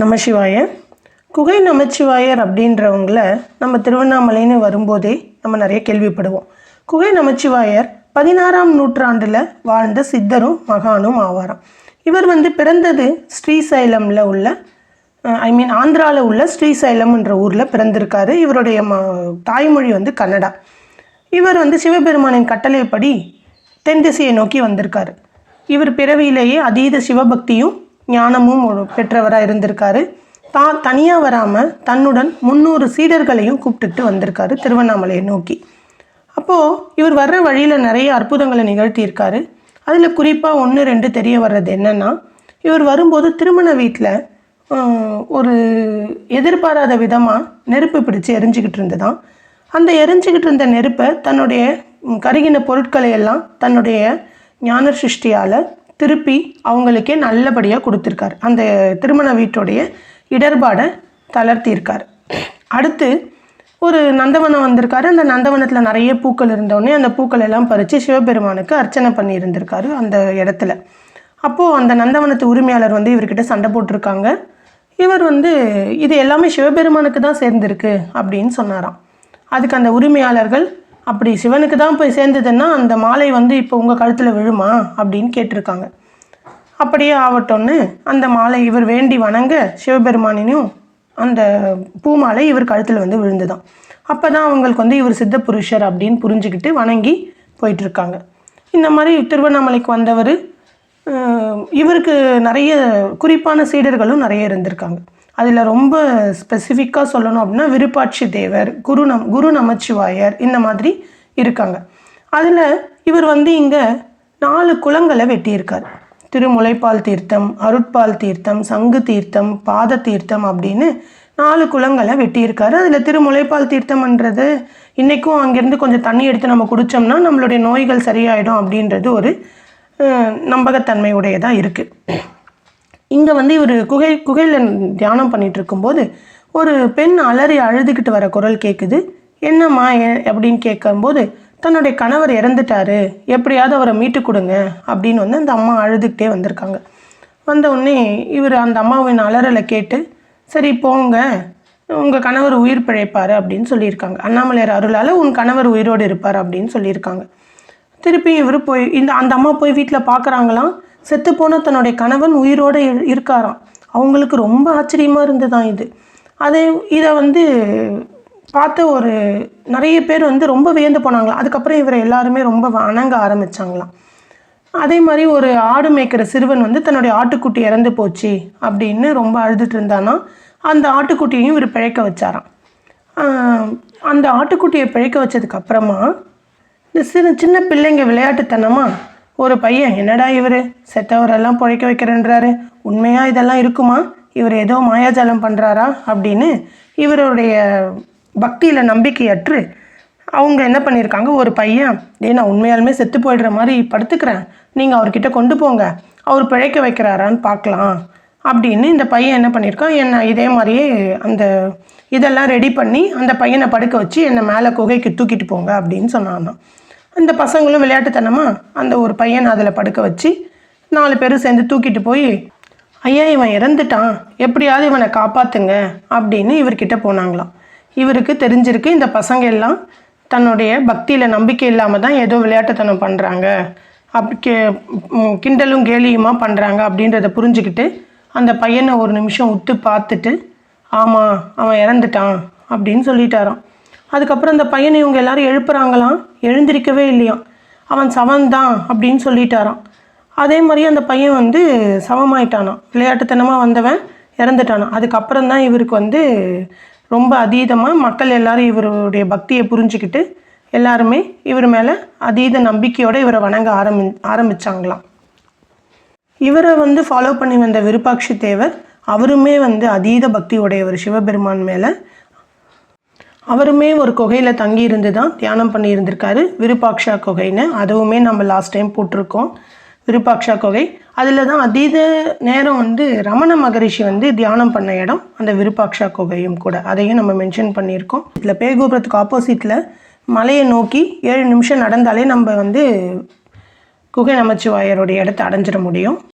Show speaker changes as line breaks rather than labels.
நமசிவாய. குகை நமச்சிவாயர் அப்படின்றவங்கள நம்ம திருவண்ணாமலைன்னு வரும்போதே நம்ம நிறைய கேள்விப்படுவோம். குகை நமச்சிவாயர் 16ஆம் நூற்றாண்டில் வாழ்ந்த சித்தரும் மகானும் ஆவாராம். இவர் பிறந்தது ஸ்ரீசைலமில் உள்ள ஆந்திராவில் உள்ள ஸ்ரீசைலம் என்ற ஊரில் பிறந்திருக்காரு. இவருடைய தாய்மொழி கன்னடா. இவர் சிவபெருமானின் கட்டளைப்படி தென் திசையை நோக்கி வந்திருக்காரு. இவர் பிறவியிலேயே அதீத சிவபக்தியும் ஞானமும் பெற்றவராக இருந்திருக்காரு. தனியாக வராமல் தன்னுடன் 300 சீடர்களையும் கூப்பிட்டுட்டு வந்திருக்காரு திருவண்ணாமலையை நோக்கி. அப்போது இவர் வர்ற வழியில் நிறைய அற்புதங்களை நிகழ்த்தியிருக்காரு. அதில் குறிப்பாக 1-2 தெரிய வர்றது என்னென்னா, இவர் வரும்போது திருமண வீட்டில் ஒரு எதிர்பாராத விதமாக நெருப்பு பிடிச்சி எரிஞ்சிக்கிட்டு இருந்ததான். அந்த எரிஞ்சிக்கிட்டு இருந்த நெருப்பை தன்னுடைய கருகின பொருட்களை எல்லாம் தன்னுடைய ஞான சிருஷ்டியால் திருப்பி அவங்களுக்கே நல்லபடியாக கொடுத்துருக்காரு. அந்த திருமண வீட்டுடைய இடர்பாடை தளர்த்தியிருக்கார். அடுத்து ஒரு நந்தவனம் வந்திருக்காரு. அந்த நந்தவனத்தில் நிறைய பூக்கள் இருந்தோடனே அந்த பூக்கள் எல்லாம் பறித்து சிவபெருமானுக்கு அர்ச்சனை பண்ணி இருந்திருக்காரு அந்த இடத்துல. அப்போது அந்த நந்தவனத்து உரிமையாளர் இவர்கிட்ட சண்டை போட்டிருக்காங்க. இவர் இது எல்லாமே சிவபெருமானுக்கு தான் சேர்ந்துருக்கு அப்படின்னு சொன்னாராம். அதுக்கு அந்த உரிமையாளர்கள், அப்படி சிவனுக்கு தான் போய் சேர்ந்ததுன்னா அந்த மாலை இப்போ உங்கள் கழுத்தில் விழுமா அப்படின்னு கேட்டிருக்காங்க. அப்படியே ஆகட்டும்னு அந்த மாலை இவர் வேண்டி வணங்க சிவபெருமானினையும் அந்த பூமாலை இவர் கழுத்தில் விழுந்துதான். அப்போ தான் அவங்களுக்கு இவர் சித்த புருஷர் அப்படின்னு புரிஞ்சுக்கிட்டு வணங்கி போயிட்டுருக்காங்க. இந்த மாதிரி திருவண்ணாமலைக்கு வந்தவர். இவருக்கு நிறைய குறிப்பான சீடர்களும் நிறைய இருந்திருக்காங்க. அதில் ரொம்ப ஸ்பெசிஃபிக்காக சொல்லணும் அப்படின்னா விருப்பாட்சி தேவர், குரு நமச்சிவாயர் இந்த மாதிரி இருக்காங்க. அதில் இவர் இங்கே 4 குளங்களை வெட்டியிருக்கார். திருமுலைப்பால் தீர்த்தம், அருட்பால் தீர்த்தம், சங்கு தீர்த்தம், பாத தீர்த்தம் அப்படின்னு 4 குளங்களை வெட்டியிருக்காரு. அதில் திருமுலைப்பால் தீர்த்தம்ன்றது இன்றைக்கும் அங்கேருந்து கொஞ்சம் தண்ணி எடுத்து நம்ம குடித்தோம்னா நம்மளுடைய நோய்கள் சரியாயிடும் அப்படின்றது ஒரு நம்பகத்தன்மை உடையதாக இருக்குது. இங்கே இவர் குகையில் தியானம் பண்ணிகிட்டு இருக்கும்போது ஒரு பெண் அலறி அழுதுகிட்டு வர குரல் கேட்குது. என்னம்மா அப்படின்னு கேட்கும்போது, தன்னுடைய கணவர் இறந்துட்டாரு, எப்படியாவது அவரை மீட்டு கொடுங்க அப்படின்னு அந்த அம்மா அழுதுகிட்டே வந்திருக்காங்க. வந்தவுடனே இவர் அந்த அம்மாவின் அலறலை கேட்டு, சரி போங்க, உங்கள் கணவர் உயிர் பிழைப்பார் அப்படின்னு சொல்லியிருக்காங்க. அண்ணாமலையார் அருளால் உன் கணவர் உயிரோடு இருப்பார் அப்படின்னு சொல்லியிருக்காங்க. திருப்பி இவர் போய் அந்த அம்மா போய் வீட்டில் பார்க்குறாங்களாம். செத்துப்போன தன்னுடைய கணவன் உயிரோடு இருக்காராம். அவங்களுக்கு ரொம்ப ஆச்சரியமாக இருந்துதான் இது. இதை பார்த்து ஒரு நிறைய பேர் ரொம்ப வியந்து போனாங்களாம். அதுக்கப்புறம் இவரை எல்லாருமே ரொம்ப வணங்க ஆரம்பித்தாங்களாம். அதே மாதிரி ஒரு ஆடு மேய்க்கிற சிறுவன் தன்னுடைய ஆட்டுக்குட்டி இறந்து போச்சு அப்படின்னு ரொம்ப அழுதுட்டு இருந்தானா, அந்த ஆட்டுக்குட்டியையும் இவர் பிழைக்க வச்சாராம். அந்த ஆட்டுக்குட்டியை பிழைக்க வச்சதுக்கப்புறமா இந்த சின்ன பிள்ளைங்க விளையாட்டுத்தனமாக ஒரு பையன், என்னடா இவர் செத்தவரெல்லாம் பிழைக்க வைக்கிறேன்றாரு, உண்மையாக இதெல்லாம் இருக்குமா, இவர் ஏதோ மாயாஜாலம் பண்ணுறாரா அப்படின்னு இவருடைய பக்தியில் நம்பிக்கையற்று அவங்க என்ன பண்ணியிருக்காங்க, ஒரு பையன், நான் உண்மையாலுமே செத்து போயிடுற மாதிரி படுத்துக்கிறேன், நீங்கள் அவர்கிட்ட கொண்டு போங்க, அவர் பிழைக்க வைக்கிறாரான்னு பார்க்கலாம் அப்படின்னு இந்த பையன் என்ன பண்ணியிருக்கான், என்னை இதே மாதிரியே இதெல்லாம் ரெடி பண்ணி அந்த பையனை படுக்க வச்சு என்னை மேலே குகைக்கு தூக்கிட்டு போங்க அப்படின்னு சொன்னான்னா. அந்த பசங்களும் விளையாட்டுத்தனமாக அந்த ஒரு பையனை அதில் படுக்க வச்சு 4 பேர் சேர்ந்து தூக்கிட்டு போய், ஐயா இவன் இறந்துட்டான், எப்படியாவது இவனை காப்பாற்றுங்க அப்படின்னு இவர்கிட்ட போனாங்களாம். இவருக்கு தெரிஞ்சிருக்கு இந்த பசங்க எல்லாம் தன்னுடைய பக்தியில் நம்பிக்கை இல்லாமல் தான் ஏதோ விளையாட்டுத்தனம் பண்ணுறாங்க, கிண்டலும் கேலியுமா பண்ணுறாங்க அப்படின்றத புரிஞ்சுக்கிட்டு அந்த பையனை ஒரு நிமிஷம் உத்து பார்த்துட்டு, ஆமாம் அவன் இறந்துட்டான் அப்படின்னு சொல்லிட்டாராம். அதுக்கப்புறம் அந்த பையனை இவங்க எல்லாரும் எழுப்புறாங்களாம். எழுந்திருக்கவே இல்லையாம். அவன் சவன்தான் அப்படின்னு சொல்லிட்டாராம். அதே மாதிரி அந்த பையன் சவமாயிட்டானான். விளையாட்டுத்தனமாக வந்தவன் இறந்துட்டானான். அதுக்கப்புறம் தான் இவருக்கு ரொம்ப அதீதமாக மக்கள் எல்லாரும் இவருடைய பக்தியை புரிஞ்சுக்கிட்டு எல்லாருமே இவர் மேலே அதீத நம்பிக்கையோடு இவரை வணங்க ஆரம்பித்தாங்களாம். இவரை ஃபாலோ பண்ணி வந்த விருப்பாட்சி தேவர் அவருமே அதீத பக்தி உடையவர் சிவபெருமான் மேலே. அவருமே ஒரு குகையில் தங்கி இருந்து தான் தியானம் பண்ணி இருந்திருக்காரு, விருப்பாட்சா குகைன்னு. அதுவுமே நம்ம லாஸ்ட் டைம் போட்டிருக்கோம், விருப்பாட்சா குகை. அதில் தான் அதீத நேரம் ரமண மகரிஷி தியானம் பண்ண இடம் அந்த விருப்பாட்சா குகையும் கூட. அதையும் நம்ம மென்ஷன் பண்ணியிருக்கோம். இதில் பேகோபுரத்துக்கு ஆப்போசிட்டில் மலையை நோக்கி 7 நிமிஷம் நடந்தாலே நம்ம குகை நமச்சிவாயருடைய இடத்த அடைஞ்சிட முடியும்.